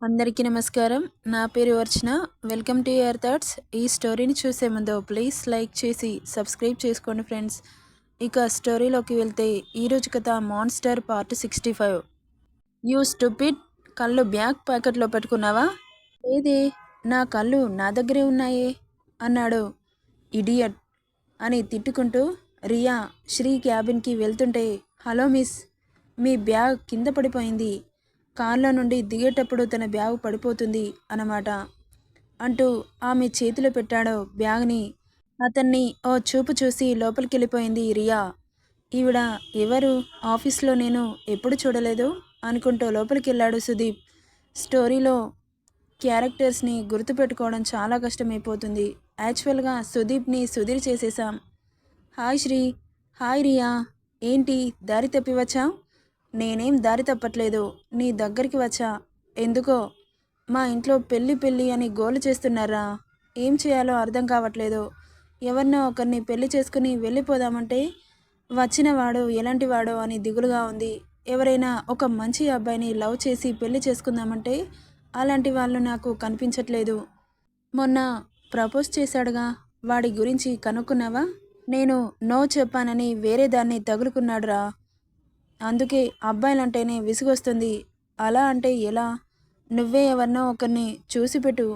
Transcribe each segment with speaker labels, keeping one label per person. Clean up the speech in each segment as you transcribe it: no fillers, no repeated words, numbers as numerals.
Speaker 1: అందరికీ నమస్కారం. నా పేరు Archana. Welcome to your thoughts. ఈ స్టోరీని చూసే ముందు ప్లీజ్ లైక్ చేసి సబ్స్క్రైబ్ చేసుకోండి ఫ్రెండ్స్. ఇక స్టోరీలోకి వెళ్తే ఈరోజు కథ మాన్స్టర్ పార్ట్ 65. యూ స్టూపిడ్, కళ్ళు బ్యాగ్ ప్యాకెట్లో పెట్టుకున్నావా? లేదే, నా కళ్ళు నా దగ్గరే ఉన్నాయే అన్నాడు. ఇడియట్ అని తిట్టుకుంటూ రియా శ్రీ క్యాబిన్కి వెళ్తుంటే, హలో మిస్, మీ బ్యాగ్ కింద పడిపోయింది. కార్లో నుండి దిగేటప్పుడు తన బ్యాగ్ పడిపోతుంది అన్నమాట అంటూ ఆమె చేతిలో పెట్టాడు బ్యాగ్ని. అతన్ని ఓ చూపు చూసి లోపలికి వెళ్ళిపోయింది రియా. ఈవిడ ఎవరు? ఆఫీస్లో నేను ఎప్పుడు చూడలేదు అనుకుంటూ లోపలికి వెళ్ళాడు సుదీప్. స్టోరీలో క్యారెక్టర్స్ని గుర్తుపెట్టుకోవడం చాలా కష్టమైపోతుంది. యాక్చువల్గా సుదీప్ని సుధీర్ చేసేసాం. హాయ్ శ్రీ. హాయ్ రియా. ఏంటి దారి తప్పివచ్చా? నేనేం దారి తప్పట్లేదు, నీ దగ్గరికి వచ్చా. ఎందుకో మా ఇంట్లో పెళ్ళి పెళ్ళి అని గోలు చేస్తున్నారా? ఏం చేయాలో అర్థం కావట్లేదు. ఎవరినో ఒకరిని పెళ్లి చేసుకుని వెళ్ళిపోదామంటే వచ్చినవాడు ఎలాంటివాడో అని దిగులుగా ఉంది. ఎవరైనా ఒక మంచి అబ్బాయిని లవ్ చేసి పెళ్లి చేసుకుందామంటే అలాంటి వాళ్ళు నాకు కనిపించట్లేదు. మొన్న ప్రపోజ్ చేశాడుగా, వాడి గురించి కనుక్కున్నావా? నేను నో చెప్పానని వేరే దాన్ని తగులుకున్నాడురా. అందుకే అబ్బాయిలంటేనే విసుగొస్తుంది. అలా అంటే ఎలా? నువ్వే ఎవరినో ఒకరిని చూసిపెట్టు,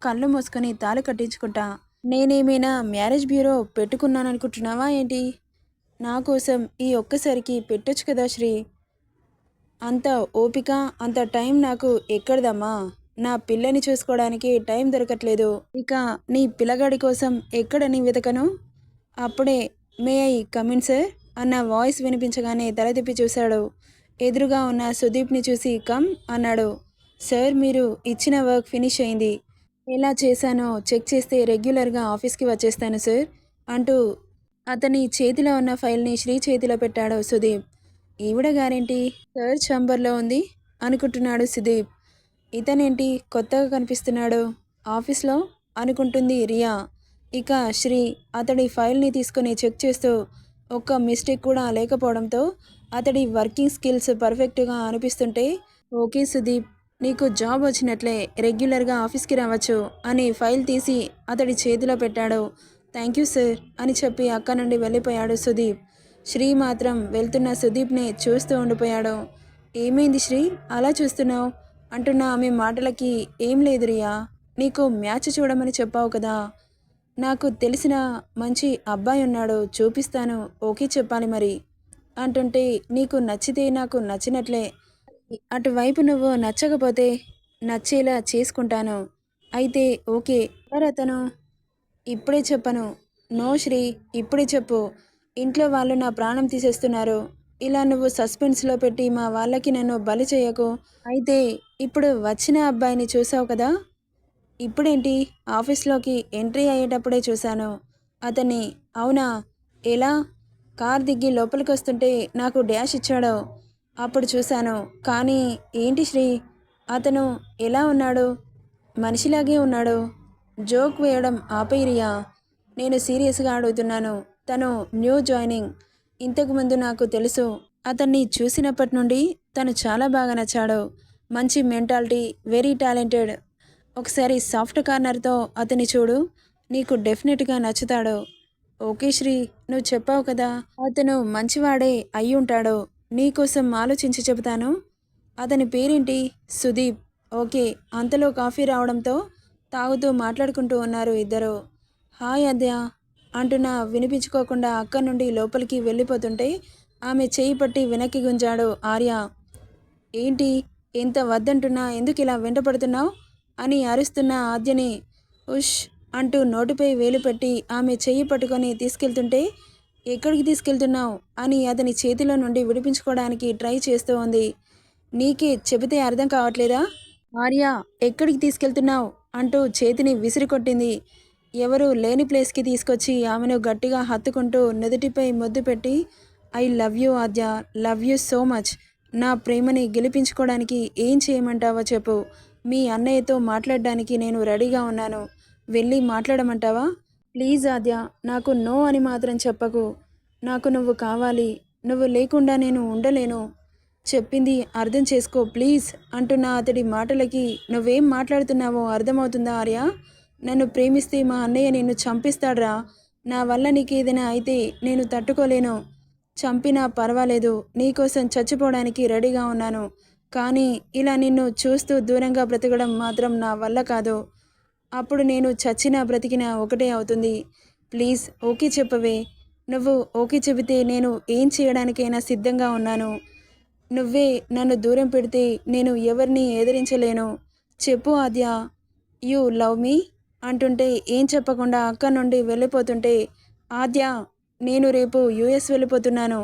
Speaker 1: కళ్ళు మూసుకొని తాళి కట్టించుకుంటా. నేనేమైనా మ్యారేజ్ బ్యూరో పెట్టుకున్నాననుకుంటున్నావా ఏంటి? నా కోసం ఈ ఒక్కసారికి పెట్టొచ్చు కదా శ్రీ. అంత ఓపిక, అంత టైం నాకు ఎక్కడదమ్మా? నా పిల్లని చూసుకోవడానికి టైం దొరకట్లేదు. ఇక నీ పిల్లగాడి కోసం ఎక్కడని వెతకను? అప్పుడే మే ఐ కమిన్ సార్ అన్న వాయిస్ వినిపించగానే తల తిప్పి చూశాడు. ఎదురుగా ఉన్న సుదీప్ని చూసి కమ్ అన్నాడు. సార్, మీరు ఇచ్చిన వర్క్ ఫినిష్ అయింది. ఎలా చేశానో చెక్ చేస్తే రెగ్యులర్గా ఆఫీస్కి వచ్చేస్తాను సార్ అంటూ అతని చేతిలో ఉన్న ఫైల్ని శ్రీ చేతిలో పెట్టాడు సుదీప్. ఈవిడ గారేంటి సార్ ఛాంబర్లో ఉంది అనుకుంటున్నాడు సుదీప్. ఇతనేంటి కొత్తగా కనిపిస్తున్నాడు ఆఫీస్లో అనుకుంటుంది రియా. ఇక శ్రీ అతడి ఫైల్ని తీసుకొని చెక్ చేస్తూ ఒక్క మిస్టేక్ కూడా లేకపోవడంతో అతడి వర్కింగ్ స్కిల్స్ పర్ఫెక్ట్గా అనిపిస్తుంటే, ఓకే సుదీప్, నీకు జాబ్ వచ్చినట్లే, రెగ్యులర్గా ఆఫీస్కి రావచ్చు అని ఫైల్ తీసి అతడి చేతిలో పెట్టాడు. థ్యాంక్ యూ సార్ అని చెప్పి అక్క నుండి వెళ్ళిపోయాడు సుదీప్. శ్రీ మాత్రం వెళ్తున్న సుదీప్ని చూస్తూ ఉండిపోయాడు. ఏమైంది శ్రీ, అలా చూస్తున్నావు అంటున్న ఆమె మాటలకి, ఏం లేదు రియా, నీకు మ్యాచ్ చూడమని చెప్పావు కదా, నాకు తెలిసిన మంచి అబ్బాయి ఉన్నాడు, చూపిస్తాను, ఓకే చెప్పాలి మరి అంటుంటే, నీకు నచ్చితే నాకు నచ్చినట్లే, అటువైపు నువ్వు నచ్చకపోతే నచ్చేలా చేసుకుంటాను. అయితే ఓకే. ఎవరతను? ఇప్పుడే చెప్పను. నో శ్రీ, ఇప్పుడే చెప్పు. ఇంట్లో వాళ్ళు నా ప్రాణం తీసేస్తున్నారు. ఇలా నువ్వు సస్పెన్స్లో పెట్టి మా వాళ్ళకి నన్ను బలి చేయకు. అయితే ఇప్పుడు వచ్చిన అబ్బాయిని చూసావు కదా, ఇప్పుడేంటి? ఆఫీస్లోకి ఎంట్రీ అయ్యేటప్పుడే చూశాను అతన్ని. అవునా? ఎలా? కార్ దిగి లోపలికి వస్తుంటే నాకు డ్యాష్ ఇచ్చాడు, అప్పుడు చూశాను. కానీ ఏంటి శ్రీ, అతను ఎలా ఉన్నాడు? మనిషిలాగే ఉన్నాడు. జోక్ వేయడం ఆపేరియా. నేను సీరియస్గా అడుగుతున్నాను. తను న్యూ జాయినింగ్. ఇంతకుముందు నాకు తెలుసు. అతన్ని చూసినప్పటి నుండి తను చాలా బాగా నచ్చాడు. మంచి మెంటాలిటీ, వెరీ టాలెంటెడ్. ఒకసారి సాఫ్ట్ కార్నర్తో అతని చూడు, నీకు డెఫినెట్గా నచ్చుతాడు. ఓకే శ్రీ, నువ్వు చెప్పావు కదా, అతను మంచివాడే అయి ఉంటాడు. నీకోసం ఆలోచించి చెబుతాను. అతని పేరేంటి? సుదీప్. ఓకే. అంతలో కాఫీ రావడంతో తాగుతూ మాట్లాడుకుంటూ ఉన్నారు ఇద్దరు. హాయ్ అద్య అంటున్నా వినిపించుకోకుండా అక్కడి నుండి లోపలికి వెళ్ళిపోతుంటే ఆమె చేయి పట్టి వెనక్కి గుంజాడు ఆర్య. ఏంటి, ఎంత వద్దంటున్నా ఎందుకు ఇలా వెంటపడుతున్నావు అని అరుస్తున్న ఆద్యని ఉష్ అంటూ నోటిపై వేలు పెట్టి ఆమె చెయ్యి పట్టుకొని తీసుకెళ్తుంటే, ఎక్కడికి తీసుకెళ్తున్నావు అని అతని చేతిలో నుండి విడిపించుకోవడానికి ట్రై చేస్తూ ఉంది. నీకే చెబితే అర్థం కావట్లేదా? ఆర్య, ఎక్కడికి తీసుకెళ్తున్నావు అంటూ చేతిని విసిరి కొట్టింది. ఎవరు లేని ప్లేస్కి తీసుకొచ్చి ఆమెను గట్టిగా హత్తుకుంటూ నుదుటిపై ముద్దు పెట్టి, I love you Aadya, love you so much. నా ప్రేమని గెలిపించుకోవడానికి ఏం చేయమంటావో చెప్పు. మీ అన్నయ్యతో మాట్లాడడానికి నేను రెడీగా ఉన్నాను. వెళ్ళి మాట్లాడమంటావా? ప్లీజ్ ఆద్య, నాకు నో అని మాత్రం చెప్పకు. నాకు నువ్వు కావాలి. నువ్వు లేకుండా నేను ఉండలేను. చెప్పింది అర్థం చేసుకో ప్లీజ్ అంటున్న అతడి మాటలకి నువ్వేం మాట్లాడుతున్నావో అర్థమవుతుందా ఆర్య? నన్ను ప్రేమిస్తే మా అన్నయ్య నిన్ను చంపిస్తాడ్రా. నా వల్ల నీకేదైనా అయితే నేను తట్టుకోలేను. చంపినా పర్వాలేదు, నీకోసం చచ్చిపోవడానికి రెడీగా ఉన్నాను. కానీ ఇలా నిన్ను చూస్తూ దూరంగా బ్రతకడం మాత్రం నా వల్ల కాదు. అప్పుడు నేను చచ్చినా బ్రతికినా ఒకటే అవుతుంది. ప్లీజ్ ఓకే చెప్పవే. నువ్వు ఓకే చెబితే నేను ఏం చేయడానికైనా సిద్ధంగా ఉన్నాను. నువ్వే నన్ను దూరం పెడితే నేను ఎవరిని ఎదిరించలేను. చెప్పు ఆద్య, యూ లవ్ మీ అంటుంటే ఏం చెప్పకుండా అక్కడి నుండి వెళ్ళిపోతుంటే, ఆద్య నేను రేపు యుఎస్ వెళ్ళిపోతున్నాను.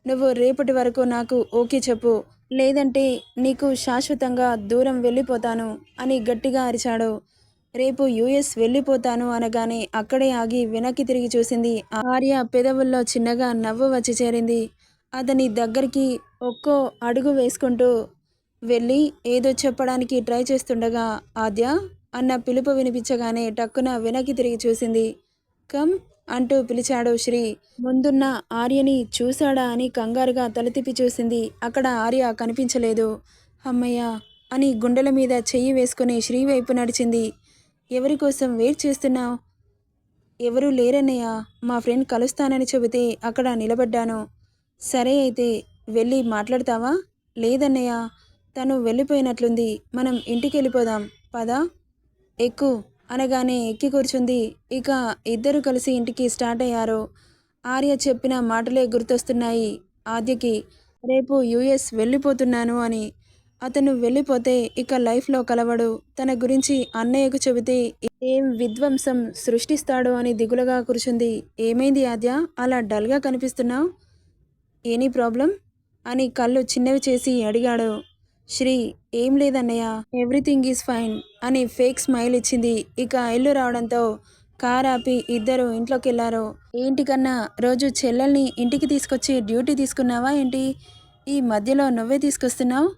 Speaker 1: నువ్వు రేపటి వరకు నాకు ఓకే చెప్పు, లేదంటే నీకు శాశ్వతంగా దూరం వెళ్ళిపోతాను అని గట్టిగా అరిచాడు. రేపు యుఎస్ వెళ్ళిపోతాను అనగానే అక్కడే ఆగి వెనక్కి తిరిగి చూసింది. ఆర్య పెదవుల్లో చిన్నగా నవ్వు వచ్చి చేరింది. అతని దగ్గరికి ఒక్కో అడుగు వేసుకుంటూ వెళ్ళి ఏదో చెప్పడానికి ట్రై చేస్తుండగా ఆద్య అన్న పిలుపు వినిపించగానే టక్కున వెనక్కి తిరిగి చూసింది. కమ్ అంటూ పిలిచాడు శ్రీ. ముందున్న ఆర్యని చూశాడా అని కంగారుగా తల తిప్పి చూసింది. అక్కడ ఆర్య కనిపించలేదు. అమ్మయ్య అని గుండెల మీద చెయ్యి వేసుకుని శ్రీ వైపు నడిచింది. ఎవరి కోసం వెయిట్ చేస్తున్నావు? ఎవరూ లేరన్నయ్య, మా ఫ్రెండ్ కలుస్తానని చెబితే అక్కడ నిలబడ్డాను. సరే అయితే వెళ్ళి మాట్లాడతావా? లేదన్నయ్య, తను వెళ్ళిపోయినట్లుంది. మనం ఇంటికి వెళ్ళిపోదాం పదా, ఎక్కు అనగానే ఎక్కి కూర్చుంది. ఇక ఇద్దరు కలిసి ఇంటికి స్టార్ట్ అయ్యారు. ఆర్య చెప్పిన మాటలే గుర్తొస్తున్నాయి ఆద్యకి. రేపు యుఎస్ వెళ్ళిపోతున్నాను అని. అతను వెళ్ళిపోతే ఇక లైఫ్లో కలవడు. తన గురించి అన్నయ్యకు చెబితే ఏం విధ్వంసం సృష్టిస్తాడో అని దిగులుగా కూర్చుంది. ఏమైంది ఆద్య, అలా డల్గా కనిపిస్తున్నావు? ఎనీ ప్రాబ్లం అని కళ్ళు చిన్నవి చేసి అడిగాడు. శ్రీ ఏం లేదన్నయ్య, ఎవ్రీథింగ్ ఈజ్ ఫైన్ అని ఫేక్ స్మైల్ ఇచ్చింది. ఇక ఇల్లు రావడంతో కార్ ఆపి ఇద్దరు ఇంట్లోకి వెళ్ళారు. ఏంటి కన్నా, రోజు చెల్లెల్ని ఇంటికి తీసుకొచ్చి డ్యూటీ తీసుకున్నావా ఏంటి? ఈ మధ్యలో నువ్వే తీసుకొస్తున్నావు?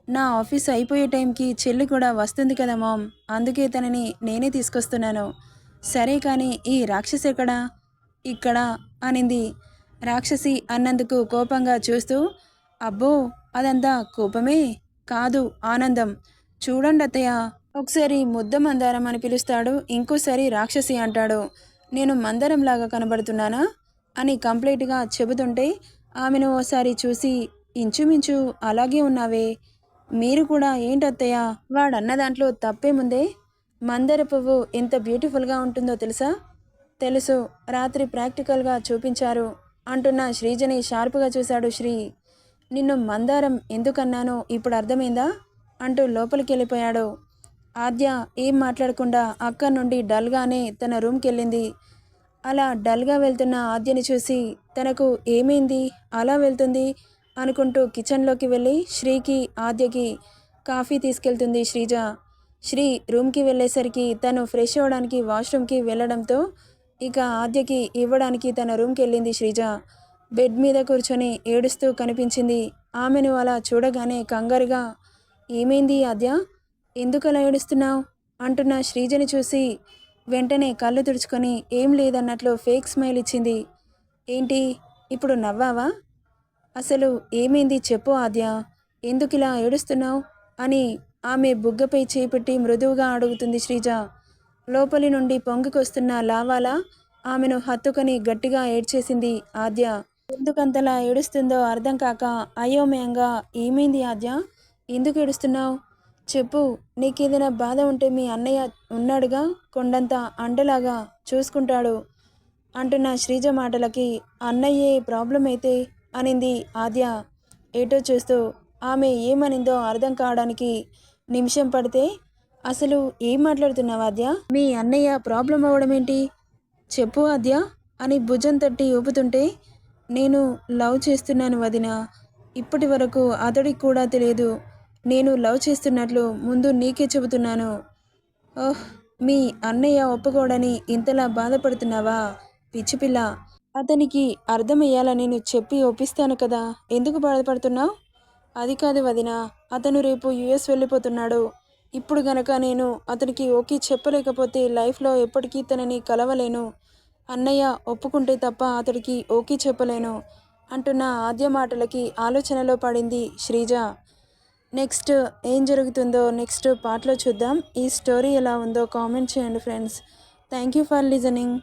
Speaker 1: నా ఆఫీస్ అయిపోయే టైంకి చెల్లి కూడా వస్తుంది కదా మామ్, అందుకే తనని నేనే తీసుకొస్తున్నాను. సరే కానీ ఈ రాక్షసి ఎక్కడా? ఇక్కడ అనింది. రాక్షసి అన్నందుకు కోపంగా చూస్తూ, అబ్బో అదంతా కోపమే కాదు, ఆనందం. చూడండి అత్తయ్య, ఒకసారి ముద్ద మందారం అని పిలుస్తాడు, ఇంకోసారి రాక్షసి అంటాడు. నేను మందారంలాగా కనబడుతున్నానా అని కంప్లీట్గా చెబుతుంటే ఆమెను ఓసారి చూసి, ఇంచుమించు అలాగే ఉన్నావే. మీరు కూడా ఏంటత్తయ్య, వాడన్న దాంట్లో తప్పేముందే? మందార పువ్వు ఎంత బ్యూటిఫుల్గా ఉంటుందో తెలుసా? తెలుసు, రాత్రి ప్రాక్టికల్గా చూపించారు అంటున్న శ్రీజని షార్ప్గా చూశాడు శ్రీ. నిన్ను మందారం ఎందుకన్నానో ఇప్పుడు అర్థమైందా అంటూ లోపలికి వెళ్ళిపోయాడు. ఆద్య ఏం మాట్లాడకుండా అక్కడి నుండి డల్గానే తన రూమ్కి వెళ్ళింది. అలా డల్గా వెళ్తున్న ఆద్యని చూసి తనకు ఏమైంది అలా వెళ్తుంది అనుకుంటూ కిచెన్లోకి వెళ్ళి శ్రీకి ఆద్యకి కాఫీ తీసుకెళ్తుంది శ్రీజ. శ్రీ రూమ్కి వెళ్ళేసరికి తను ఫ్రెష్ అవ్వడానికి వాష్రూమ్కి వెళ్ళడంతో ఇక ఆద్యకి ఇవ్వడానికి తన రూమ్కి వెళ్ళింది శ్రీజ. బెడ్ మీద కూర్చొని ఏడుస్తూ కనిపించింది. ఆమెను అలా చూడగానే కంగారుగా, ఏమైంది ఆద్య, ఎందుకు అలా ఏడుస్తున్నావు అంటున్న శ్రీజని చూసి వెంటనే కళ్ళు తుడుచుకొని ఏం లేదన్నట్లు ఫేక్ స్మైల్ ఇచ్చింది. ఏంటి ఇప్పుడు నవ్వావా? అసలు ఏమైంది చెప్పు ఆద్య, ఎందుకు ఇలా ఏడుస్తున్నావు అని ఆమె బుగ్గపై చేపెట్టి మృదువుగా అడుగుతుంది శ్రీజ. లోపలి నుండి పొంగికొస్తున్న లావాలా ఆమెను హత్తుకొని గట్టిగా ఏడ్చేసింది ఆద్య. ఎందుకంతలా ఏడుస్తుందో అర్థం కాక అయోమయంగా, ఏమైంది ఆద్య, ఎందుకు ఏడుస్తున్నావు? చెప్పు, నీకేదైనా బాధ ఉంటే మీ అన్నయ్య ఉన్నాడుగా, కొండంత అండలాగా చూసుకుంటాడు అంటున్న శ్రీజ మాటలకి, అన్నయ్యే ప్రాబ్లం అయితే అనింది ఆద్య ఏటో చూస్తూ. ఆమె ఏమనిందో అర్థం కావడానికి నిమిషం పడితే, అసలు ఏం మాట్లాడుతున్నావు ఆద్య? మీ అన్నయ్య ప్రాబ్లం అవ్వడం ఏంటి? చెప్పు ఆద్య అని భుజం తట్టి ఊపుతుంటే, నేను లవ్ చేస్తున్నాను వదిన. ఇప్పటి వరకు అతడికి కూడా తెలియదు నేను లవ్ చేస్తున్నట్లు. ముందు నీకే చెబుతున్నాను. ఓహ్, మీ అన్నయ్య ఒప్పుకోడని ఇంతలా బాధపడుతున్నావా పిచ్చిపిల్ల? అతనికి అర్థమయ్యేలా నేను చెప్పి ఒప్పిస్తాను కదా, ఎందుకు బాధపడుతున్నావు? అది కాదు వదిన, అతను రేపు యుఎస్ వెళ్ళిపోతున్నాడు. ఇప్పుడు గనక నేను అతనికి ఓకే చెప్పలేకపోతే లైఫ్లో ఎప్పటికీ తనని కలవలేను. అన్నయ్య ఒప్పుకుంటే తప్ప అతడికి ఓకే చెప్పలేను. అంటున్న ఆద్య మాటలకి ఆలోచనలో పడింది శ్రీజ. నెక్స్ట్ ఏం జరుగుతుందో నెక్స్ట్ పార్ట్లో చూద్దాం. ఈ స్టోరీ ఎలా ఉందో కామెంట్ చేయండి friends. Thank you for listening.